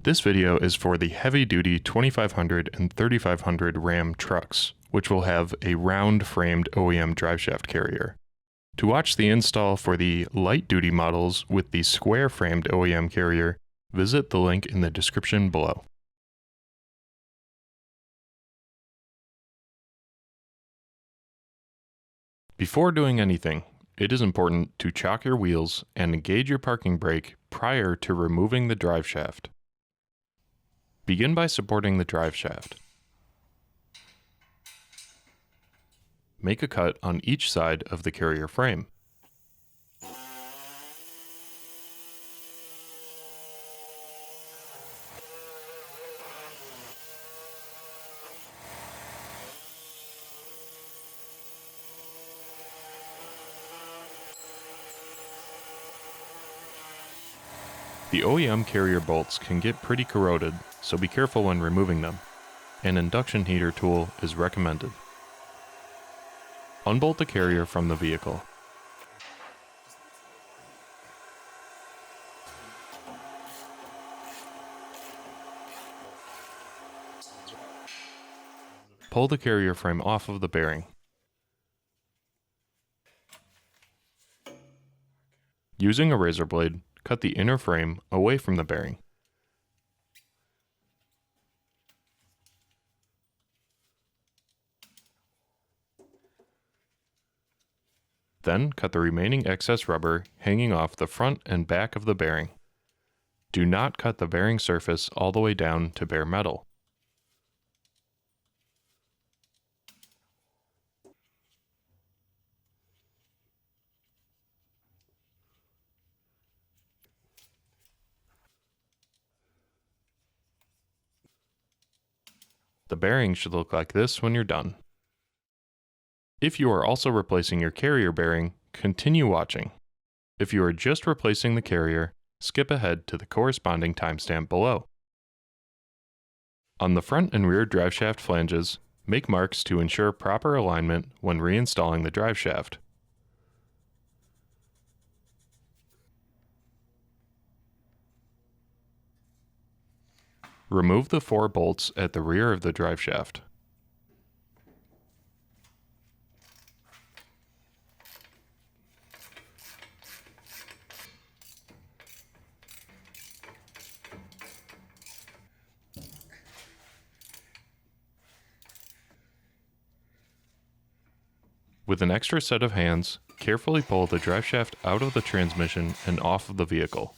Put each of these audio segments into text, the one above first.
This video is for the heavy-duty 2500 and 3500 Ram trucks, which will have a round-framed OEM driveshaft carrier. To watch the install for the light-duty models with the square-framed OEM carrier, visit the link in the description below. Before doing anything, it is important to chock your wheels and engage your parking brake prior to removing the driveshaft. Begin by supporting the driveshaft. Make a cut on each side of the carrier frame. The OEM carrier bolts can get pretty corroded, so be careful when removing them. An induction heater tool is recommended. Unbolt the carrier from the vehicle. Pull the carrier frame off of the bearing. Using a razor blade, cut the inner frame away from the bearing. Then cut the remaining excess rubber hanging off the front and back of the bearing. Do not cut the bearing surface all the way down to bare metal. The bearing should look like this when you're done. If you are also replacing your carrier bearing, continue watching. If you are just replacing the carrier, skip ahead to the corresponding timestamp below. On the front and rear driveshaft flanges, make marks to ensure proper alignment when reinstalling the driveshaft. Remove the 4 bolts at the rear of the driveshaft. With an extra set of hands, carefully pull the driveshaft out of the transmission and off of the vehicle.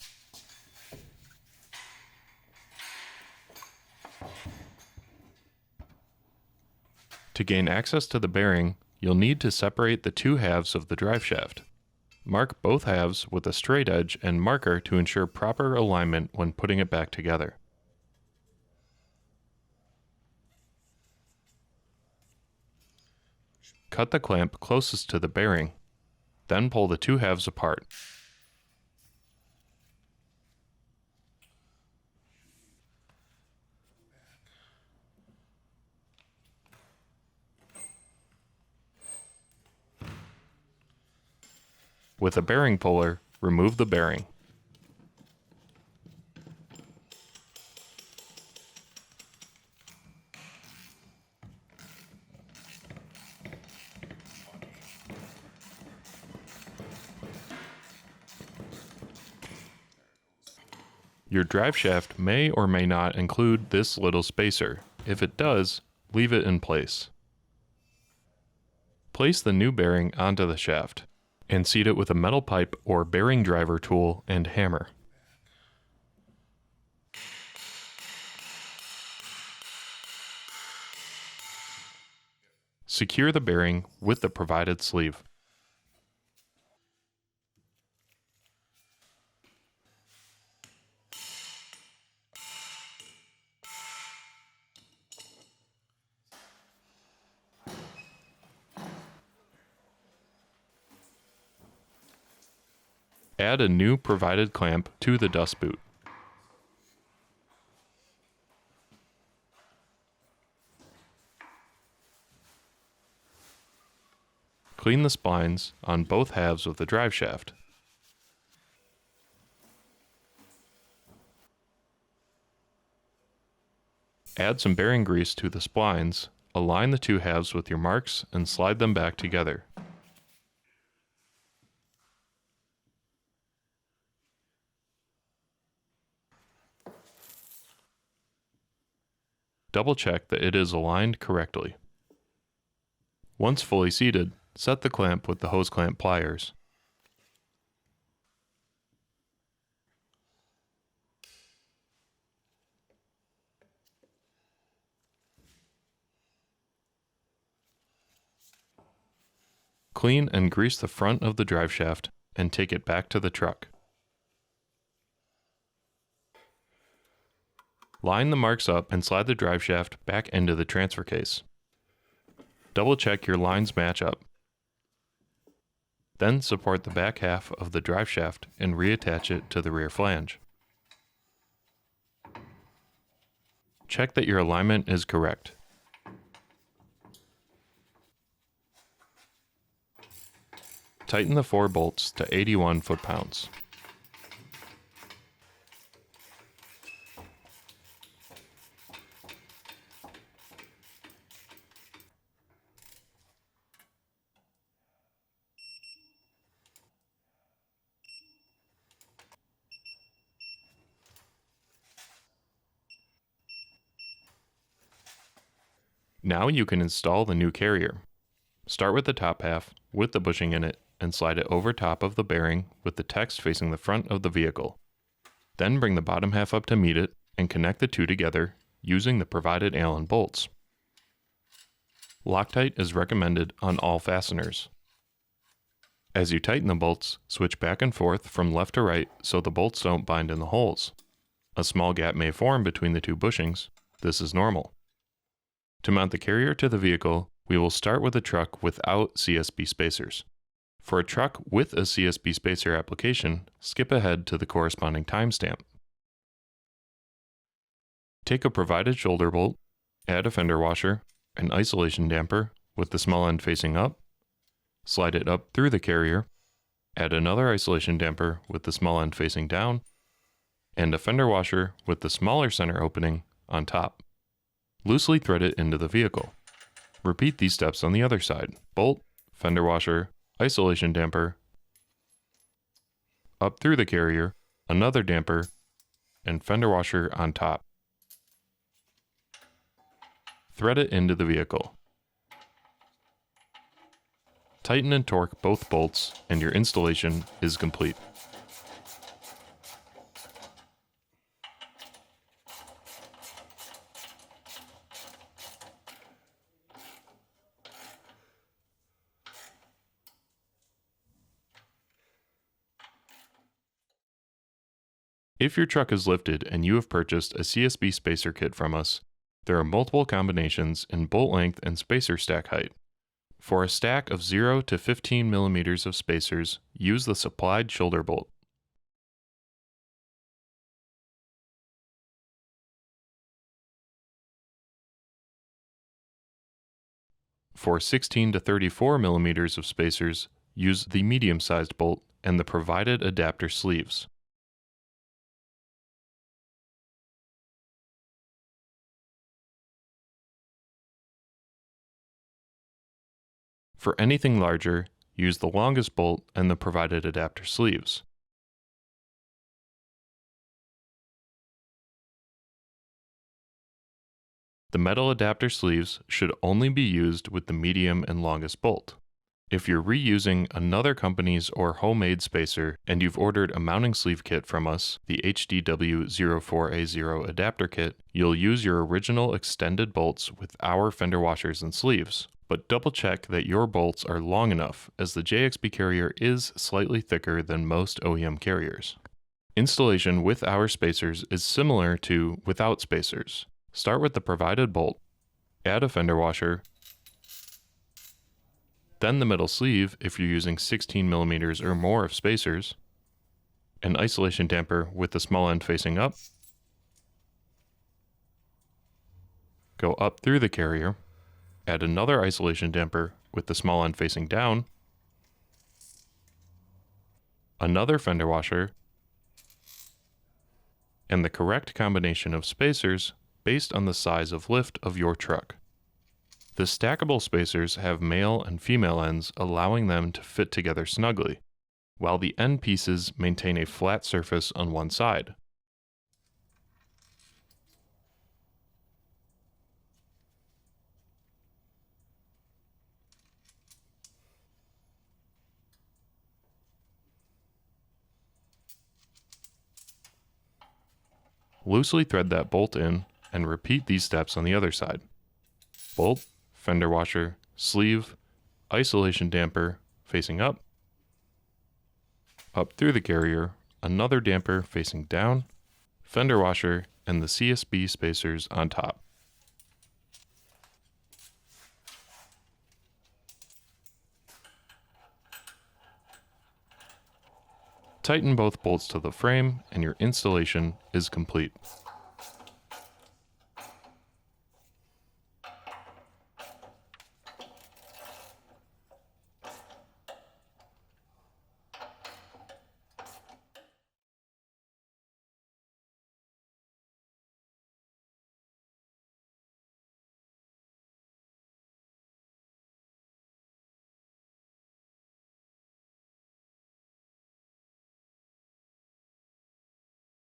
To gain access to the bearing, you'll need to separate the 2 halves of the driveshaft. Mark both halves with a straight edge and marker to ensure proper alignment when putting it back together. Cut the clamp closest to the bearing, then pull the 2 halves apart. With a bearing puller, remove the bearing. Your driveshaft may or may not include this little spacer. If it does, leave it in place. Place the new bearing onto the shaft and seat it with a metal pipe or bearing driver tool and hammer. Secure the bearing with the provided sleeve. Add a new provided clamp to the dust boot. Clean the splines on both halves of the driveshaft. Add some bearing grease to the splines, align the two halves with your marks, and slide them back together. Double check that it is aligned correctly. Once fully seated, set the clamp with the hose clamp pliers. Clean and grease the front of the driveshaft and take it back to the truck. Line the marks up and slide the driveshaft back into the transfer case. Double check your lines match up. Then support the back half of the driveshaft and reattach it to the rear flange. Check that your alignment is correct. Tighten the 4 bolts to 81 foot-pounds. Now you can install the new carrier. Start with the top half, with the bushing in it, and slide it over top of the bearing with the text facing the front of the vehicle. Then bring the bottom half up to meet it and connect the two together using the provided Allen bolts. Loctite is recommended on all fasteners. As you tighten the bolts, switch back and forth from left to right so the bolts don't bind in the holes. A small gap may form between the two bushings. This is normal. To mount the carrier to the vehicle, we will start with a truck without CSB spacers. For a truck with a CSB spacer application, skip ahead to the corresponding timestamp. Take a provided shoulder bolt, add a fender washer, an isolation damper with the small end facing up, slide it up through the carrier, add another isolation damper with the small end facing down, and a fender washer with the smaller center opening on top. Loosely thread it into the vehicle. Repeat these steps on the other side. Bolt, fender washer, isolation damper, up through the carrier, another damper, and fender washer on top. Thread it into the vehicle. Tighten and torque both bolts and your installation is complete. If your truck is lifted and you have purchased a CSB spacer kit from us, there are multiple combinations in bolt length and spacer stack height. For a stack of 0 to 15 millimeters of spacers, use the supplied shoulder bolt. For 16 to 34 millimeters of spacers, use the medium-sized bolt and the provided adapter sleeves. For anything larger, use the longest bolt and the provided adapter sleeves. The metal adapter sleeves should only be used with the medium and longest bolt. If you're reusing another company's or homemade spacer and you've ordered a mounting sleeve kit from us, the HDW04A0 adapter kit, you'll use your original extended bolts with our fender washers and sleeves. But double check that your bolts are long enough, as the JXB Carrier is slightly thicker than most OEM carriers. Installation with our spacers is similar to without spacers. Start with the provided bolt, add a fender washer, then the middle sleeve if you're using 16 millimeters or more of spacers, an isolation damper with the small end facing up, go up through the carrier, add another isolation damper with the small end facing down, another fender washer, and the correct combination of spacers based on the size of lift of your truck. The stackable spacers have male and female ends, allowing them to fit together snugly, while the end pieces maintain a flat surface on one side. Loosely thread that bolt in and repeat these steps on the other side. Bolt, fender washer, sleeve, isolation damper facing up through the carrier, another damper facing down, fender washer, and the CSB spacers on top. Tighten both bolts to the frame and your installation is complete.